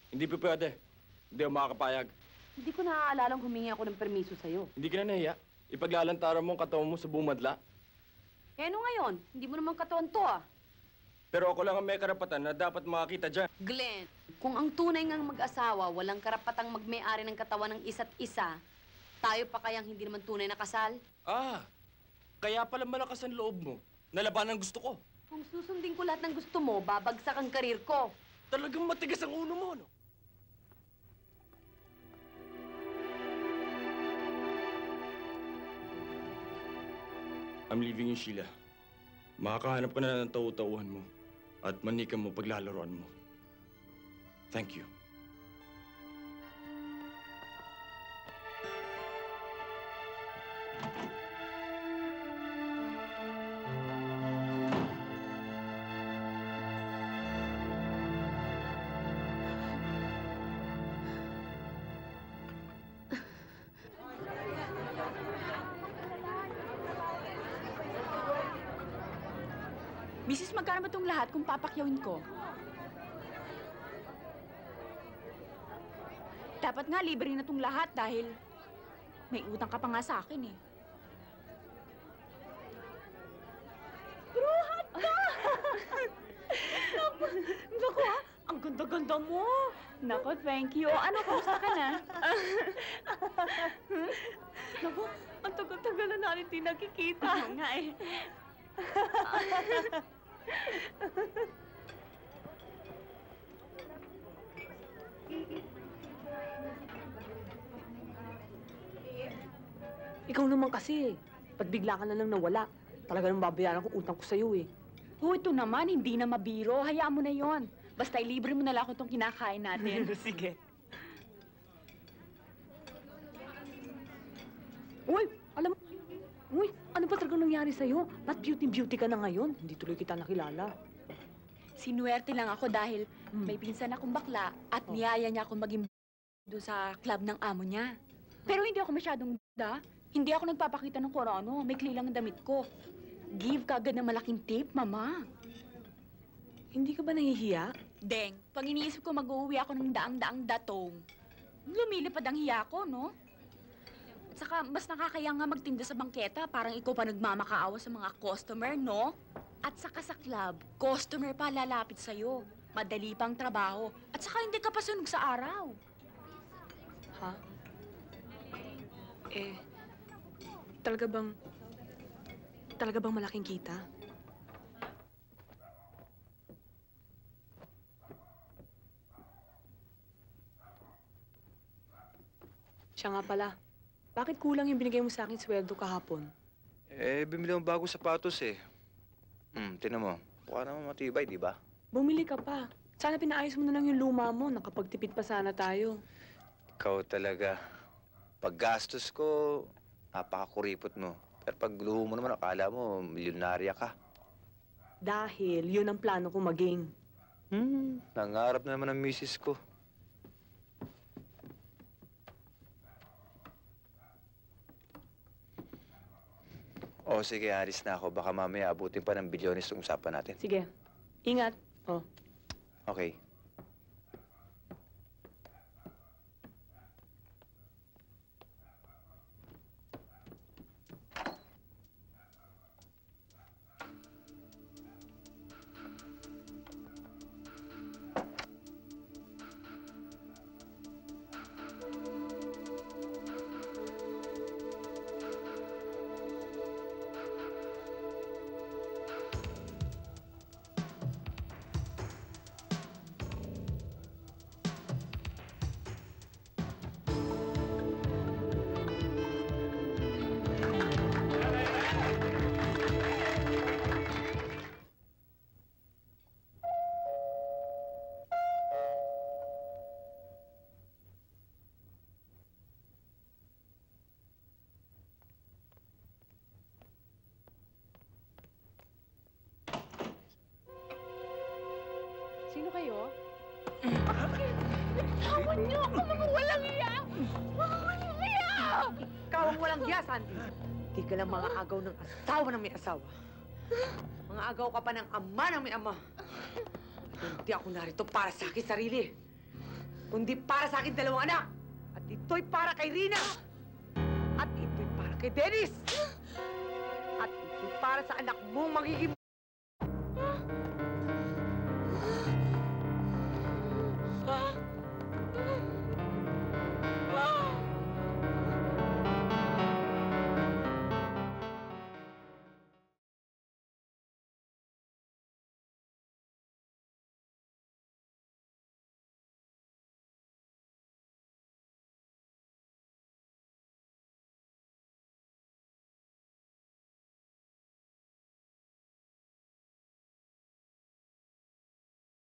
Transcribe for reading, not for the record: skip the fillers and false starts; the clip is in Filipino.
Hindi pa pwede. Hindi ako makakapayag. Hindi ko naaalalang humingi ako ng permiso sa'yo. Hindi ka na nahiya. Ipaglalantaran mo ang katawan mo sa buong madla. Eh, ano ngayon? Hindi mo naman katawan to, ah. Pero ako lang ang may karapatan na dapat makakita dyan. Glenn, kung ang tunay ngang mag-asawa walang karapatang magmay-ari ng katawan ng isa't isa, tayo pa kayang hindi naman tunay na kasal? Ah, kaya pala malakas ang loob mo. Nalaban ang gusto ko. Kung susundin ko lahat ng gusto mo, babagsak ang karir ko. Talagang matigas ang ulo mo, no? I'm leaving you, Sheila. Makakahanap ka na ng tau-tauhan mo at manikan mo paglalaroan mo. Thank you. Misis, magkano ba itong lahat kung papakyawin ko? Dapat nga libre na itong lahat dahil may utang ka pa nga sa akin eh. Bruhat ka! Naku, ang ganda-ganda mo. Naku, thank you. Ano, kamusta ka na? Naku, ang tagal-tagal na natin di nakikita. Oo nga eh. Ikaw naman kasi, ba't bigla ka na lang nawala? Talaga nang babayaran ko utang ko sa'yo, eh. Oh, ito naman, hindi na mabiro. Hayaan mo na yon. Basta ilibre mo na lang ako itong kinakain natin. Sige. Uy, alam mo, uy, ano ba talaga nangyari sa'yo? Ba't beauty-beauty ka na ngayon? Hindi tuloy kita nakilala. Sinuwerte lang ako dahil may pinsan akong bakla at niyaya niya akong maging doon sa club ng amo niya. Pero hindi ako masyadong da. Hindi ako nagpapakita ng kung ano. May lang ang damit ko. Give ka agad ng malaking tip, mama. Hindi ka ba nahihiya? Deng, pag iniisip ko mag-uwi ako ng daang-daang datong, lumilipad ang hiya ko, no? At saka, mas nakakaya nga magtinda sa bangketa. Parang ikaw pa nagmamakaawa sa mga customer, no? At saka sa club, customer pa lalapit sa'yo. Madali pang trabaho. At saka hindi ka pa sunog sa araw. Ha? Eh, talaga bang malaking kita? Siya nga pala, bakit kulang yung binigay mo sa akin sweldo kahapon? Eh, bumili akong bagong sapatos eh. Tinan mo. Mukha naman matibay, di ba? Bumili ka pa. Sana pinaayos mo na lang yung luma mo. Nakapagtipid pa sana tayo. Ikaw talaga. Paggastos ko, napakakuripot mo. Pero pag luho mo naman, akala mo, milyonarya ka. Dahil yun ang plano ko maging. Nangarap na naman ang misis ko. O sige, alis na ako. Baka mamaya abutin pa ng bilyones yung usapan natin. Sige, ingat. Oh. Okay. Sino kayo? Tawan niyo ako, mga walang iya! Mga walang iya! Ikaw ang walang hiya, Sandy. Di ka lang mga agaw ng asawa ng may asawa. Mga agaw ka pa ng ama ng may ama. Hindi ako narito para sa akin sarili. kundi para sa akin dalawang anak. At ito'y para kay Rina. At ito'y para kay Dennis. At ito'y para sa anak mong magiging